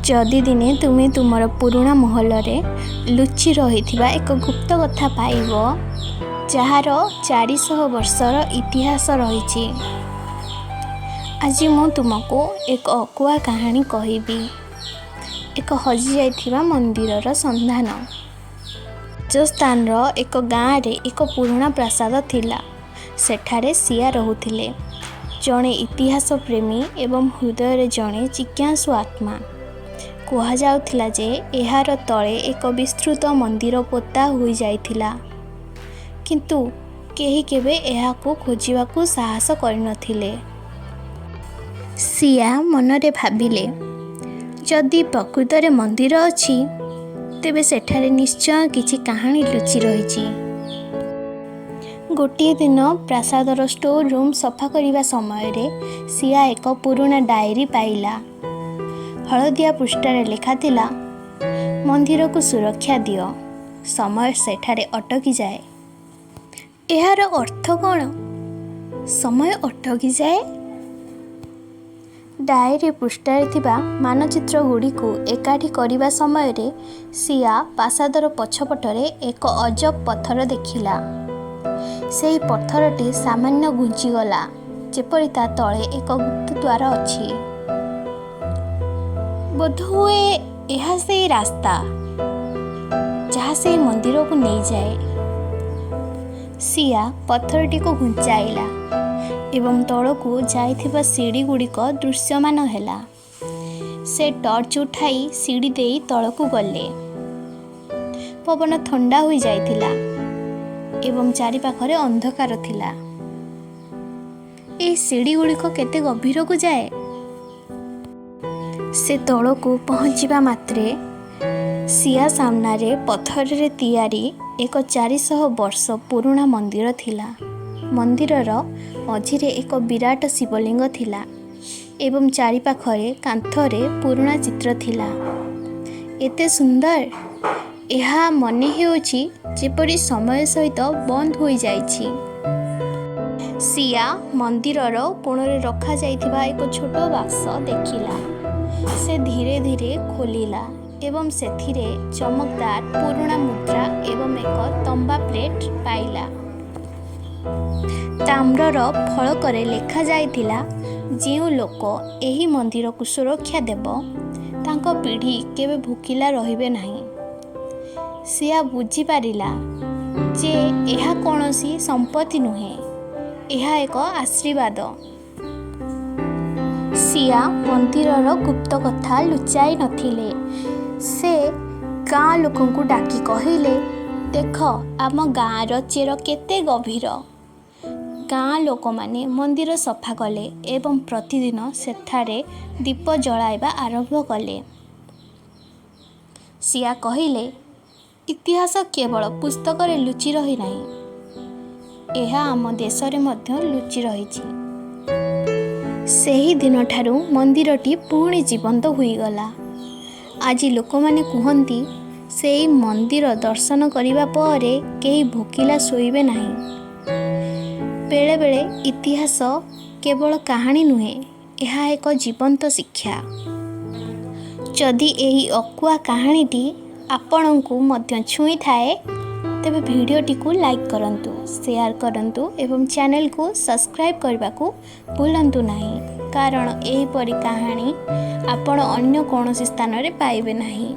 जदि दिने तुमे तुमर पुराणा महलरे लुचि रहिथिबा एक गुप्त कथा पाइब जार 400 वर्षर इतिहास रही। आज मु तुमको एक अकुआ कहानी कहबी। एक हजि जाइथिबा मंदिरर संधान। राजस्थान एक गाँव रे एक पुराणा प्रासाद थिला। सेठारे सिया रहुथिले जड़े इतिहास प्रेमी एवं हृदय जड़े जिज्ञासु आत्मा। कहा जाउथिला जे एहार तले एक विस्तृत मंदिर पोता होई जाइथिला, किंतु केही केबे एहाकु खोजिबाकु साहस करिनथिले। सिया मनरे भाबिले, जदि प्रकृतरे मंदिर अछि तेबे सेठारे निश्चय किछि कहानी लुचि रहिछि। गोटे दिन प्रासादर स्टोर रूम सफा करिबा समय रे सिया एक पुराना डायरी पाइला। हलदिया पृष्ठारे लेखा थिला, मंदिर को सुरक्षा दियो, समय सेठारे अटकी जाए। एहार अर्थ कौन? समय अटकी जाए? डायरी पृष्ठारे थिबा मानचित्र गुड़ी को एकाठी करिबा समय रे सिया प्रासादर पछपटरे एक अजब पत्थर देखिला। सेही पत्थरटी सामान्य घुंचीगला, जेपरि ता तले एक गुप्त द्वार अछि। बोधहुए यह से रास्ता जहाँ से मंदिर को नहीं जाए। सिया पत्थरटी को घुंचाइला एवं तल को जाइथिबा सीढ़ी गुड़िक दृश्यमान हैला। से टॉर्च उठाई सीढ़ी दे तल को गले। पवन ठंडा हो जाइथिला एवं चारि पाखरे अंधकार थिला। ए सीढ़ी गुड़िक केते गभीर को जाए? से तल को पहुँचवा मात्रे सिया सामनारे पत्थर रे तैयारी एक 400 वर्ष पुराना मंदिर थिला। मंदिरर मझिरे एक विराट शिवलिंग थिला एवं चारि पाखरे कांथरे पुराना चित्र थिला। एते सुंदर एहा मने हेउछि जेपरि समय सहित बंद हो जाइछि। सिया मंदिरर कोणरे रखा जाइथिबा एक छोट बाक्स देखिला। से धीरे धीरे खोलिला एवं सेथिरे चमकदार पुराना मुद्रा एवं एक तंबा प्लेट पाइला। ताम्रर फलकरे लेखा जाइथिला, जेउ लोक एही मंदिर को सुरक्षा देव तांको पीढ़ी केबे भूखिला रहिबे नाही। सिया बुझी पारिला जे एहा कोनोसी संपत्ति नुहे, एहा एक आशीर्वाद। सिया मंदिरर गुप्त कथा लुचाई नथिले। से गाँ लोकों को डाकी कहिले, देख आम गाँर चेर केते गभीर। गाँ लोक माने मंदिर सफा कले एवं प्रतिदिन सेठारे दीप जलाइबा आरंभ कले। सिया कहिले, इतिहास केवल पुस्तक रे लुचि रही नाही, एहा आम देश रे मध्य लुचि रहिछि। सेही दिन ठारू मंदिरटी पुणी जीवंत होईगला। आज लोक माने कहती सेही मंदिर दर्शन करिबा परे केही भोकिला सोइबे नाही। बेले बेले इतिहास केवल कहानी नुहे, एहा एक जीवंत शिक्षा। जदि एही अकुआ कहानीटी आपणଙ୍କୁ मध्य छुई थाए तेबे भिडियोटी को लाइक करंतु, शेयर करंतु एवं चैनल को सब्सक्राइब करने को भूलंतु नहीं, कारण एही परी कहानी आपण अन्य कौनसी स्थान रे पाइबे नहीं।